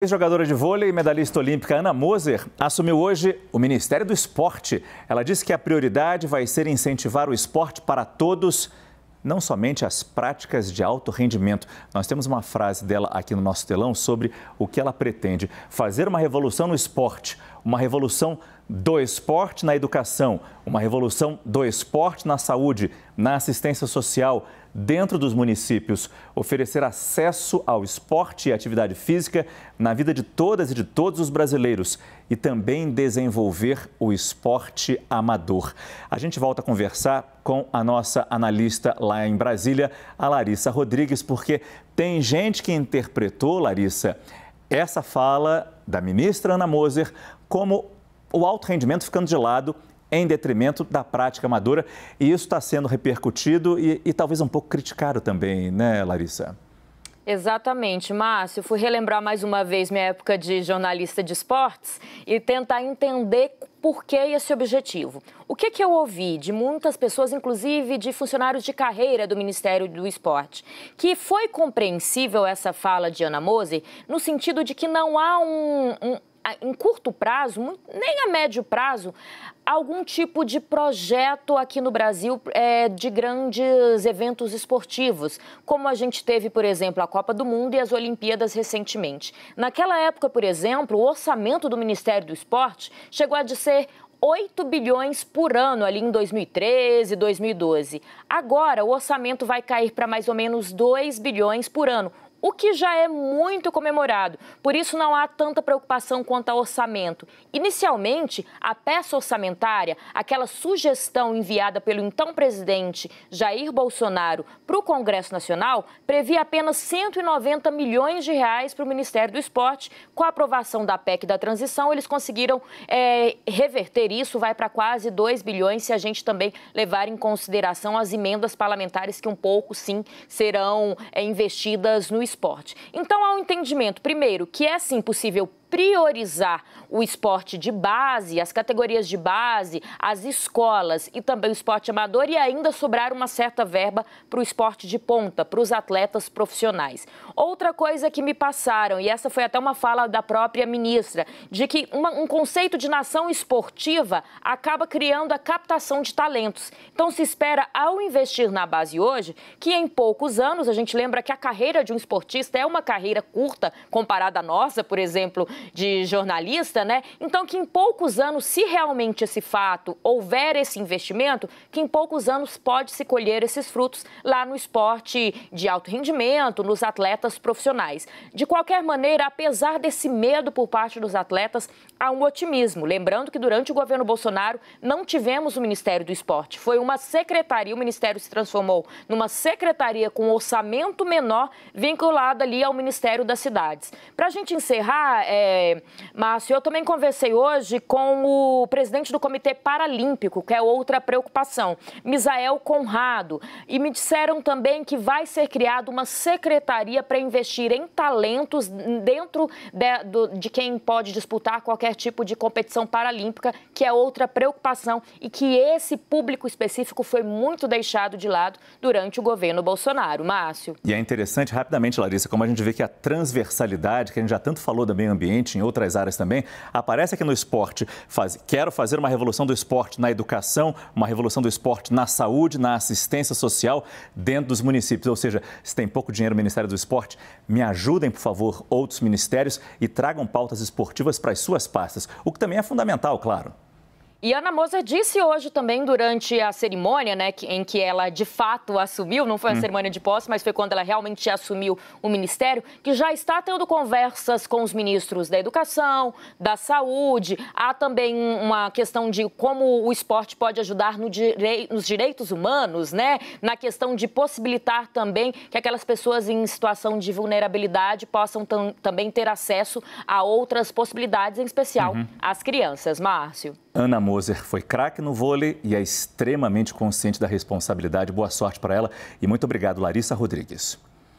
Ex-jogadora de vôlei e medalhista olímpica Ana Moser assumiu hoje o Ministério do Esporte. Ela disse que a prioridade vai ser incentivar o esporte para todos, não somente as práticas de alto rendimento. Nós temos uma frase dela aqui no nosso telão sobre o que ela pretende: fazer uma revolução no esporte, uma revolução do esporte na educação, uma revolução do esporte na saúde, na assistência social, dentro dos municípios, oferecer acesso ao esporte e atividade física na vida de todas e de todos os brasileiros e também desenvolver o esporte amador. A gente volta a conversar com a nossa analista lá em Brasília, a Larissa Rodrigues, porque tem gente que interpretou, Larissa, essa fala da ministra Ana Moser como o alto rendimento ficando de lado em detrimento da prática amadora, e isso está sendo repercutido e talvez um pouco criticado também, né, Larissa? Exatamente, Márcio. Fui relembrar mais uma vez minha época de jornalista de esportes e tentar entender por que esse objetivo. O que eu ouvi de muitas pessoas, inclusive de funcionários de carreira do Ministério do Esporte, que foi compreensível essa fala de Ana Moser no sentido de que não há em curto prazo, nem a médio prazo, algum tipo de projeto aqui no Brasil de grandes eventos esportivos, como a gente teve, por exemplo, a Copa do Mundo e as Olimpíadas recentemente. Naquela época, por exemplo, o orçamento do Ministério do Esporte chegou a ser 8 bilhões por ano ali em 2013, 2012. Agora, o orçamento vai cair para mais ou menos 2 bilhões por ano, o que já é muito comemorado. Por isso, não há tanta preocupação quanto ao orçamento. Inicialmente, a peça orçamentária, aquela sugestão enviada pelo então presidente Jair Bolsonaro para o Congresso Nacional, previa apenas 190 milhões de reais para o Ministério do Esporte. Com a aprovação da PEC da transição, eles conseguiram reverter isso, vai para quase 2 bilhões, se a gente também levar em consideração as emendas parlamentares que um pouco, sim, serão investidas no esporte. Então, há um entendimento, primeiro, que é sim possível priorizar o esporte de base, as categorias de base, as escolas e também o esporte amador, e ainda sobrar uma certa verba para o esporte de ponta, para os atletas profissionais. Outra coisa que me passaram, e essa foi até uma fala da própria ministra, de que um conceito de nação esportiva acaba criando a captação de talentos. Então, se espera, ao investir na base hoje, que em poucos anos, a gente lembra que a carreira de um esportista é uma carreira curta comparada à nossa, por exemplo, de jornalista, né? Então, que em poucos anos, se realmente esse fato houver esse investimento, que em poucos anos pode-se colher esses frutos lá no esporte de alto rendimento, nos atletas profissionais. De qualquer maneira, apesar desse medo por parte dos atletas, há um otimismo. Lembrando que durante o governo Bolsonaro não tivemos o Ministério do Esporte. Foi uma secretaria, o Ministério se transformou numa secretaria com orçamento menor vinculada ali ao Ministério das Cidades. Para a gente encerrar, Márcio, eu também conversei hoje com o presidente do Comitê Paralímpico, que é outra preocupação, Misael Conrado, e me disseram também que vai ser criada uma secretaria para investir em talentos dentro de quem pode disputar qualquer tipo de competição paralímpica, que é outra preocupação, e que esse público específico foi muito deixado de lado durante o governo Bolsonaro. Márcio. E é interessante, rapidamente, Larissa, como a gente vê que a transversalidade, que a gente já tanto falou do meio ambiente, em outras áreas também, aparece aqui no esporte. Quero fazer uma revolução do esporte na educação, uma revolução do esporte na saúde, na assistência social dentro dos municípios. Ou seja, se tem pouco dinheiro no Ministério do Esporte, me ajudem, por favor, outros ministérios e tragam pautas esportivas para as suas pastas, o que também é fundamental, claro. E Ana Moser disse hoje também, durante a cerimônia, né, em que ela de fato assumiu, não foi a cerimônia de posse, mas foi quando ela realmente assumiu o ministério, que já está tendo conversas com os ministros da Educação, da Saúde. Há também uma questão de como o esporte pode ajudar nos direitos humanos, né, na questão de possibilitar também que aquelas pessoas em situação de vulnerabilidade possam também ter acesso a outras possibilidades, em especial as crianças. Márcio. Ana Moser foi craque no vôlei e é extremamente consciente da responsabilidade. Boa sorte para ela e muito obrigado, Larissa Rodrigues.